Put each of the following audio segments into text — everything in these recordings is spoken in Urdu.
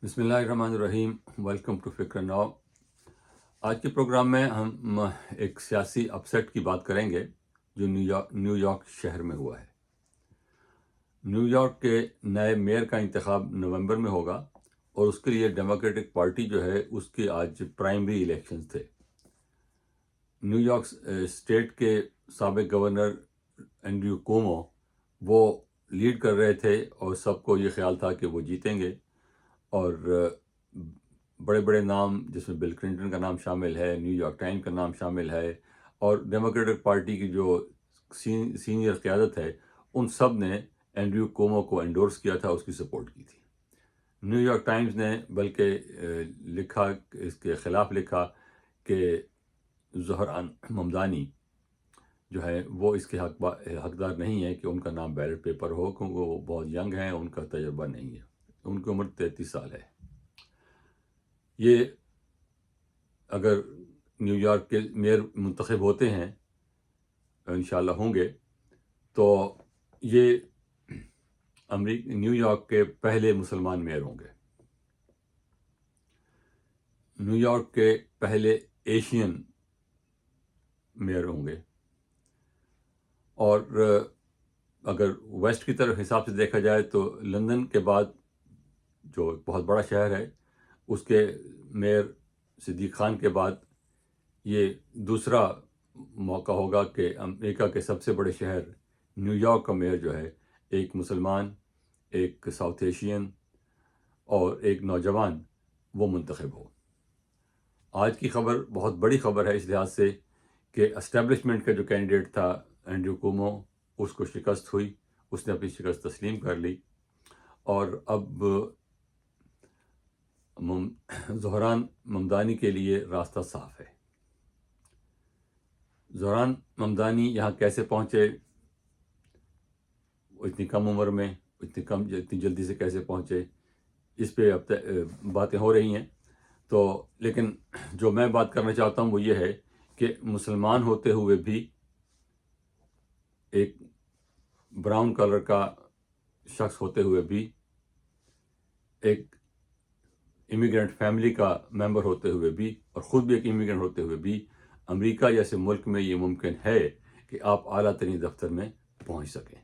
بسم اللہ الرحمن الرحیم. ویلکم ٹو فکر ناؤ. آج کے پروگرام میں ہم ایک سیاسی اپسیٹ کی بات کریں گے جو نیو یارک شہر میں ہوا ہے. نیو یارک کے نئے میئر کا انتخاب نومبر میں ہوگا اور اس کے لیے ڈیموکریٹک پارٹی جو ہے اس کے آج پرائمری الیکشنز تھے. نیو یارک اسٹیٹ کے سابق گورنر اینڈریو کومو وہ لیڈ کر رہے تھے اور سب کو یہ خیال تھا کہ وہ جیتیں گے، اور بڑے بڑے نام جس میں بل کلنٹن کا نام شامل ہے، نیو یارک ٹائم کا نام شامل ہے، اور ڈیموکریٹک پارٹی کی جو سینئر قیادت ہے ان سب نے اینڈریو کومو کو انڈورس کیا تھا، اس کی سپورٹ کی تھی. نیو یارک ٹائمز نے بلکہ لکھا، اس کے خلاف لکھا کہ زہران ممدانی جو ہے وہ اس کے حقدار نہیں ہے کہ ان کا نام بیلٹ پیپر ہو، کیونکہ وہ بہت ینگ ہیں، ان کا تجربہ نہیں ہے، ان کی عمر 33 سال ہے. یہ اگر نیو یارک کے میئر منتخب ہوتے ہیں، انشاءاللہ ہوں گے، تو یہ نیو یارک کے پہلے مسلمان میئر ہوں گے، نیو یارک کے پہلے ایشین میئر ہوں گے. اور اگر ویسٹ کی طرف حساب سے دیکھا جائے تو لندن کے بعد جو بہت بڑا شہر ہے اس کے میئر صدیق خان کے بعد یہ دوسرا موقع ہوگا کہ امریکہ کے سب سے بڑے شہر نیو یارک کا میئر جو ہے ایک مسلمان، ایک ساؤتھ ایشین اور ایک نوجوان وہ منتخب ہو. آج کی خبر بہت بڑی خبر ہے اس لحاظ سے کہ اسٹیبلشمنٹ کا جو کینڈیڈیٹ تھا اینڈریو کومو، اس کو شکست ہوئی، اس نے اپنی شکست تسلیم کر لی، اور اب زہران ممدانی کے لیے راستہ صاف ہے. زہران ممدانی یہاں کیسے پہنچے، اتنی کم عمر میں، اتنی جلدی سے کیسے پہنچے، اس پہ اب باتیں ہو رہی ہیں. تو لیکن جو میں بات کرنا چاہتا ہوں وہ یہ ہے کہ مسلمان ہوتے ہوئے بھی، ایک براؤن کلر کا شخص ہوتے ہوئے بھی، ایک امیگرینٹ فیملی کا ممبر ہوتے ہوئے بھی، اور خود بھی ایک امیگرینٹ ہوتے ہوئے بھی، امریکہ جیسے ملک میں یہ ممکن ہے کہ آپ اعلیٰ ترین دفتر میں پہنچ سکیں.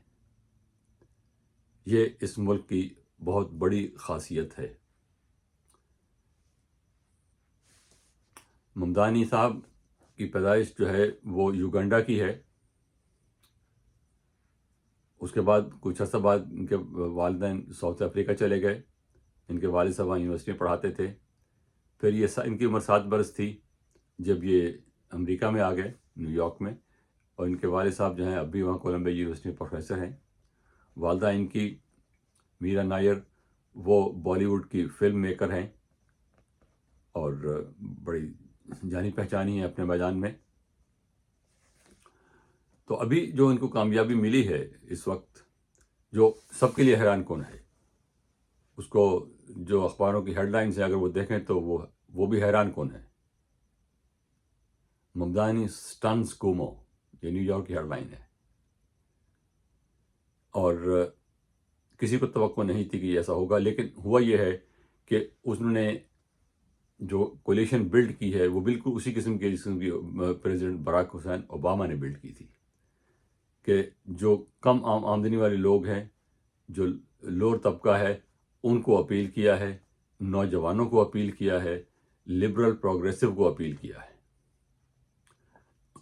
یہ اس ملک کی بہت بڑی خاصیت ہے. ممدانی صاحب کی پیدائش جو ہے وہ یوگنڈا کی ہے. اس کے بعد کچھ عرصہ بعد ان کے والدین ساؤتھ افریقہ چلے گئے. ان کے والد صاحب یونیورسٹی میں پڑھاتے تھے. پھر یہ ان کی عمر 7 برس تھی جب یہ امریکہ میں آ گئے، نیو یارک میں، اور ان کے والد صاحب جو ہیں اب بھی وہاں کولمبیا یونیورسٹی میں پروفیسر ہیں. والدہ ان کی میرا نائر وہ بالی ووڈ کی فلم میکر ہیں اور بڑی جانی پہچانی ہے اپنے میدان میں. تو ابھی جو ان کو کامیابی ملی ہے اس وقت، جو سب کے لیے حیران کن ہے، اس کو جو اخباروں کی ہیڈ لائنز ہیں اگر وہ دیکھیں تو وہ بھی حیران کن ہے. ممدانی سٹنز کومو، یہ نیو یارک کی ہیڈ لائن ہے، اور کسی کو توقع نہیں تھی کہ ایسا ہوگا. لیکن ہوا یہ ہے کہ انہوں نے جو کولیشن بلڈ کی ہے وہ بالکل اسی قسم کی پریزیڈنٹ براک حسین اوباما نے بلڈ کی تھی، کہ جو کم آمدنی والے لوگ ہیں، جو لوور طبقہ ہے، ان کو اپیل کیا ہے، نوجوانوں کو اپیل کیا ہے، لبرل پروگریسو کو اپیل کیا ہے.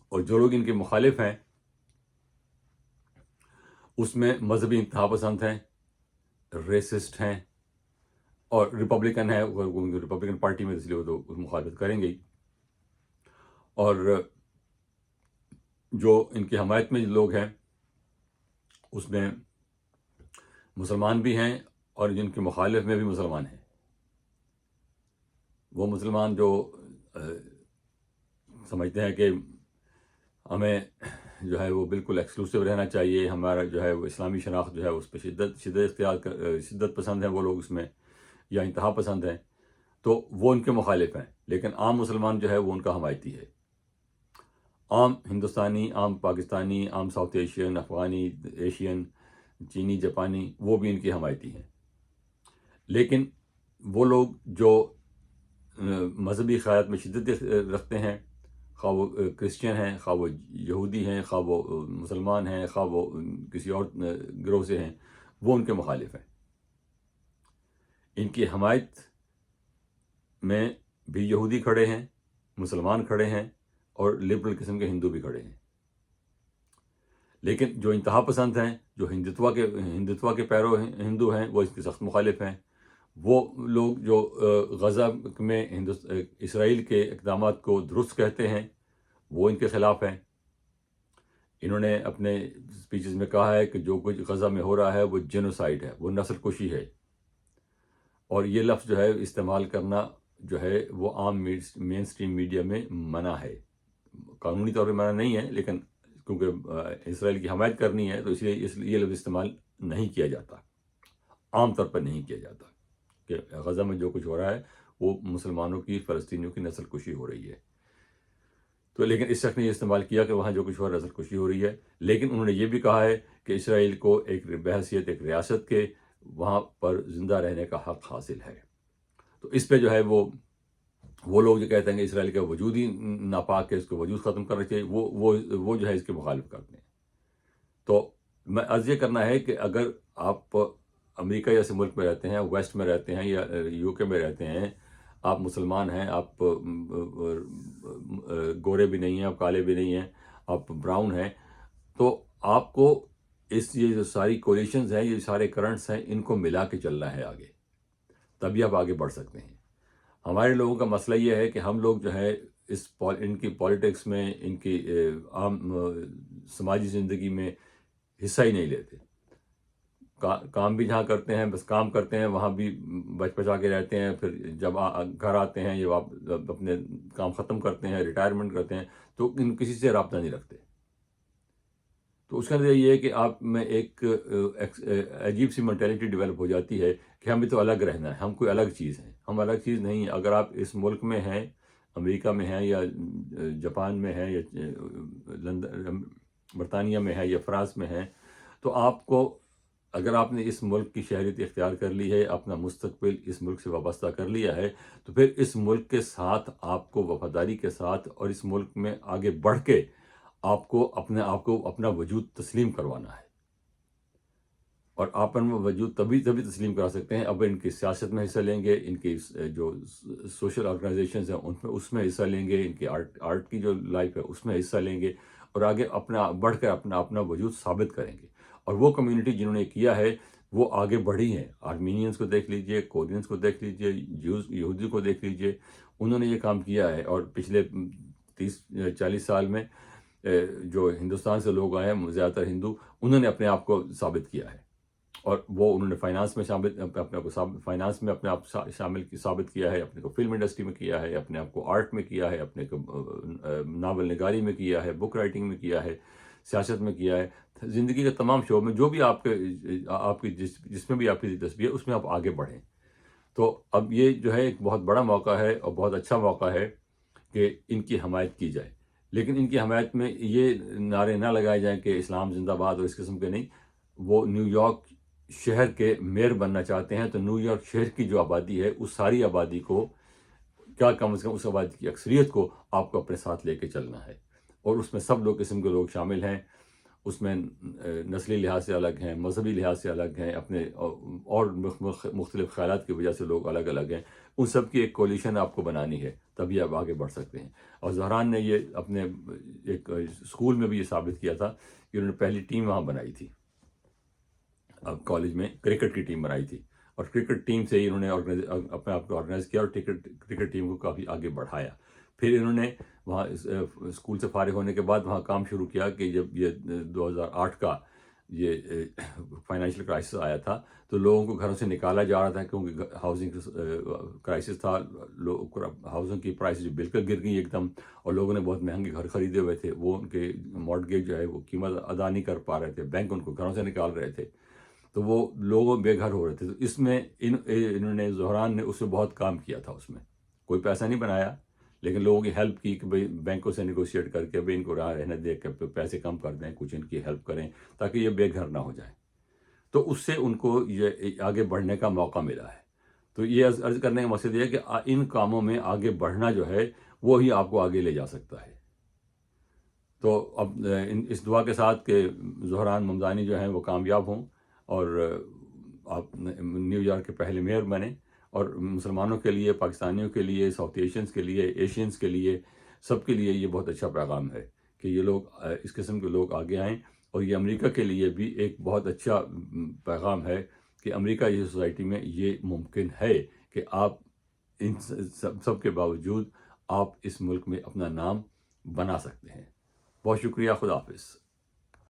اور جو لوگ ان کے مخالف ہیں اس میں مذہبی انتہا پسند ہیں، ریسسٹ ہیں، اور ریپبلکن ہے، ریپبلکن پارٹی میں اس لیے وہ تو مخالفت کریں گے. اور جو ان کی حمایت میں لوگ ہیں اس میں مسلمان بھی ہیں، اور جن کے مخالف میں بھی مسلمان ہیں. وہ مسلمان جو سمجھتے ہیں کہ ہمیں جو ہے وہ بالکل ایکسکلوسیو رہنا چاہیے، ہمارا جو ہے وہ اسلامی شناخت جو ہے اس پہ شدت پسند ہیں وہ لوگ اس میں، یا انتہا پسند ہیں، تو وہ ان کے مخالف ہیں. لیکن عام مسلمان جو ہے وہ ان کا حمایتی ہے. عام ہندوستانی، عام پاکستانی، عام ساؤتھ ایشین، افغانی، ایشین، چینی، جاپانی، وہ بھی ان کی حمایتی ہیں. لیکن وہ لوگ جو مذہبی خیالات میں شدت رکھتے ہیں، خواہ وہ کرسچن ہیں، خواہ وہ یہودی ہیں، خواہ وہ مسلمان ہیں، خواہ وہ کسی اور گروہ سے ہیں، وہ ان کے مخالف ہیں۔ ان کی حمایت میں بھی یہودی کھڑے ہیں، مسلمان کھڑے ہیں، اور لبرل قسم کے ہندو بھی کھڑے ہیں۔ لیکن جو انتہا پسند ہیں، جو ہندوتوا کے پیرو ہندو ہیں، وہ اس کے سخت مخالف ہیں۔ وہ لوگ جو غزہ میں اسرائیل کے اقدامات کو درست کہتے ہیں، وہ ان کے خلاف ہیں۔ انہوں نے اپنے اسپیچز میں کہا ہے کہ جو کچھ غزہ میں ہو رہا ہے وہ جینوسائیڈ ہے، وہ نسل کشی ہے، اور یہ لفظ جو ہے استعمال کرنا جو ہے وہ عام مین اسٹریم میڈیا میں منع ہے۔ قانونی طور پہ منع نہیں ہے، لیکن کیونکہ اسرائیل کی حمایت کرنی ہے تو اس لیے یہ لفظ استعمال نہیں کیا جاتا، عام طور پر نہیں کیا جاتا کہ غزہ میں جو کچھ ہو رہا ہے وہ مسلمانوں کی، فلسطینیوں کی نسل کشی ہو رہی ہے۔ تو لیکن اس شخص نے یہ استعمال کیا کہ وہاں جو کچھ ہو رہا ہے نسل کشی ہو رہی ہے، لیکن انہوں نے یہ بھی کہا ہے کہ اسرائیل کو ایک بحیثیت ایک ریاست کے وہاں پر زندہ رہنے کا حق حاصل ہے۔ تو اس پہ جو ہے وہ لوگ جو کہتے ہیں کہ اسرائیل کا وجود ہی ناپاک ہے، اس کو وجود ختم کرنا چاہیے، وہ جو ہے اس کے مخالف کرتے ہیں۔ تو میں عرض یہ کرنا ہے کہ اگر آپ امریکہ جیسے ملک میں رہتے ہیں، ویسٹ میں رہتے ہیں، یا یو کے میں رہتے ہیں، آپ مسلمان ہیں، آپ گورے بھی نہیں ہیں، آپ کالے بھی نہیں ہیں، آپ براؤن ہیں، تو آپ کو یہ جو ساری کولیشنز ہیں، یہ سارے کرنٹس ہیں، ان کو ملا کے چلنا ہے آگے، تبھی آپ آگے بڑھ سکتے ہیں۔ ہمارے لوگوں کا مسئلہ یہ ہے کہ ہم لوگ جو ہے ان کی پالیٹکس میں، ان کی عام سماجی زندگی میں حصہ ہی نہیں لیتے۔ کام بھی جہاں کرتے ہیں بس کام کرتے ہیں، وہاں بھی بچ بچا کے رہتے ہیں، پھر جب گھر آتے ہیں یا اپنے کام ختم کرتے ہیں، ریٹائرمنٹ کرتے ہیں، تو کسی سے رابطہ نہیں رکھتے۔ تو اس کا نتیجہ یہ ہے کہ آپ میں ایک عجیب سی مینٹیلٹی ڈیولپ ہو جاتی ہے کہ ہمیں تو الگ رہنا ہے، ہم کوئی الگ چیز ہیں۔ ہم الگ چیز نہیں ہیں۔ اگر آپ اس ملک میں ہیں، امریکہ میں ہیں، یا جاپان میں ہیں، یا لندن برطانیہ میں ہے، یا فرانس میں ہیں، تو آپ کو، اگر آپ نے اس ملک کی شہریت اختیار کر لی ہے، اپنا مستقبل اس ملک سے وابستہ کر لیا ہے، تو پھر اس ملک کے ساتھ آپ کو وفاداری کے ساتھ، اور اس ملک میں آگے بڑھ کے آپ کو اپنا وجود تسلیم کروانا ہے۔ اور آپ اپنا وجود تبھی تسلیم کرا سکتے ہیں اب ان کی سیاست میں حصہ لیں گے، ان کی جو سوشل آرگنائزیشنز ہیں اس میں حصہ لیں گے، ان کی آرٹ کی جو لائف ہے اس میں حصہ لیں گے، اور آگے بڑھ کر اپنا وجود ثابت کریں گے۔ اور وہ کمیونٹی جنہوں نے کیا ہے وہ آگے بڑھی ہیں۔ آرمینینز کو دیکھ لیجئے، کورینز کو دیکھ لیجئے، یہودی کو دیکھ لیجئے، انہوں نے یہ کام کیا ہے۔ اور پچھلے 30-40 سال میں جو ہندوستان سے لوگ آئے ہیں، زیادہ تر ہندو، انہوں نے اپنے آپ کو ثابت کیا ہے، اور وہ انہوں نے فائنانس میں اپنے آپ ثابت کیا ہے، اپنے کو فلم انڈسٹری میں کیا ہے، اپنے آپ کو آرٹ میں کیا ہے، اپنے کو ناول نگاری میں کیا ہے، بک رائٹنگ میں کیا ہے، سیاست میں کیا ہے، زندگی کے تمام شعبوں میں جو بھی آپ کی جس میں بھی آپ کی دلچسپی ہے اس میں آپ آگے بڑھیں۔ تو اب یہ جو ہے ایک بہت بڑا موقع ہے، اور بہت اچھا موقع ہے کہ ان کی حمایت کی جائے۔ لیکن ان کی حمایت میں یہ نعرے نہ لگائے جائیں کہ اسلام زندہ باد اور اس قسم کے نہیں۔ وہ نیو یارک شہر کے میئر بننا چاہتے ہیں، تو نیو یارک شہر کی جو آبادی ہے اس ساری آبادی کو، کیا کم از کم اس آبادی کی اکثریت کو آپ کو اپنے ساتھ لے کے چلنا ہے۔ اور اس میں سب قسم کے لوگ شامل ہیں، اس میں نسلی لحاظ سے الگ ہیں، مذہبی لحاظ سے الگ ہیں، اپنے اور مختلف خیالات کی وجہ سے لوگ الگ الگ ہیں۔ ان سب کی ایک کولیشن آپ کو بنانی ہے، تبھی آپ آگے بڑھ سکتے ہیں۔ اور زہران نے یہ اپنے ایک اسکول میں بھی یہ ثابت کیا تھا کہ انہوں نے پہلی ٹیم وہاں بنائی تھی، اب کالج میں کرکٹ کی ٹیم بنائی تھی، اور کرکٹ ٹیم سے ہی انہوں نے اپنے آپ کو آرگنائز کیا، اور کرکٹ ٹیم کو کافی آگے بڑھایا۔ پھر انہوں نے وہاں اسکول سے فارغ ہونے کے بعد وہاں کام شروع کیا کہ جب یہ 2008 کا یہ فائنینشیل کرائسس آیا تھا تو لوگوں کو گھروں سے نکالا جا رہا تھا، کیونکہ ہاؤسنگ کرائسس تھا، ہاؤسنگ کی پرائسز بالکل گر گئی ایک دم، اور لوگوں نے بہت مہنگے گھر خریدے ہوئے تھے، وہ ان کے مارٹگیج جو ہے وہ قیمت ادا نہیں کر پا رہے تھے، بینک ان کو گھروں سے نکال رہے تھے، تو وہ لوگوں بے گھر ہو رہے تھے۔ تو اس میں انہوں نے، زہران نے اس میں بہت کام کیا تھا، اس میں کوئی پیسہ نہیں بنایا، لیکن لوگوں کی ہیلپ کی کہ بھئی بینکوں سے نیگوشیٹ کر کے بھئی ان کو رہنے دے کے پیسے کم کر دیں، کچھ ان کی ہیلپ کریں تاکہ یہ بے گھر نہ ہو جائیں۔ تو اس سے ان کو یہ آگے بڑھنے کا موقع ملا ہے۔ تو یہ عرض کرنے کا مقصد یہ ہے کہ ان کاموں میں آگے بڑھنا جو ہے وہ ہی آپ کو آگے لے جا سکتا ہے. تو اب اس دعا کے ساتھ کہ زہران ممدانی جو ہیں وہ کامیاب ہوں اور آپ نیو یارک کے پہلے میئر بنے، اور مسلمانوں کے لیے، پاکستانیوں کے لیے، ساؤتھ ایشینز کے لیے، ایشینز کے لیے، سب کے لیے یہ بہت اچھا پیغام ہے کہ یہ لوگ، اس قسم کے لوگ آگے آئیں. اور یہ امریکہ کے لیے بھی ایک بہت اچھا پیغام ہے کہ امریکہ جیسی سوسائٹی میں یہ ممکن ہے کہ آپ ان سب کے باوجود آپ اس ملک میں اپنا نام بنا سکتے ہیں. بہت شکریہ. خدا حافظ.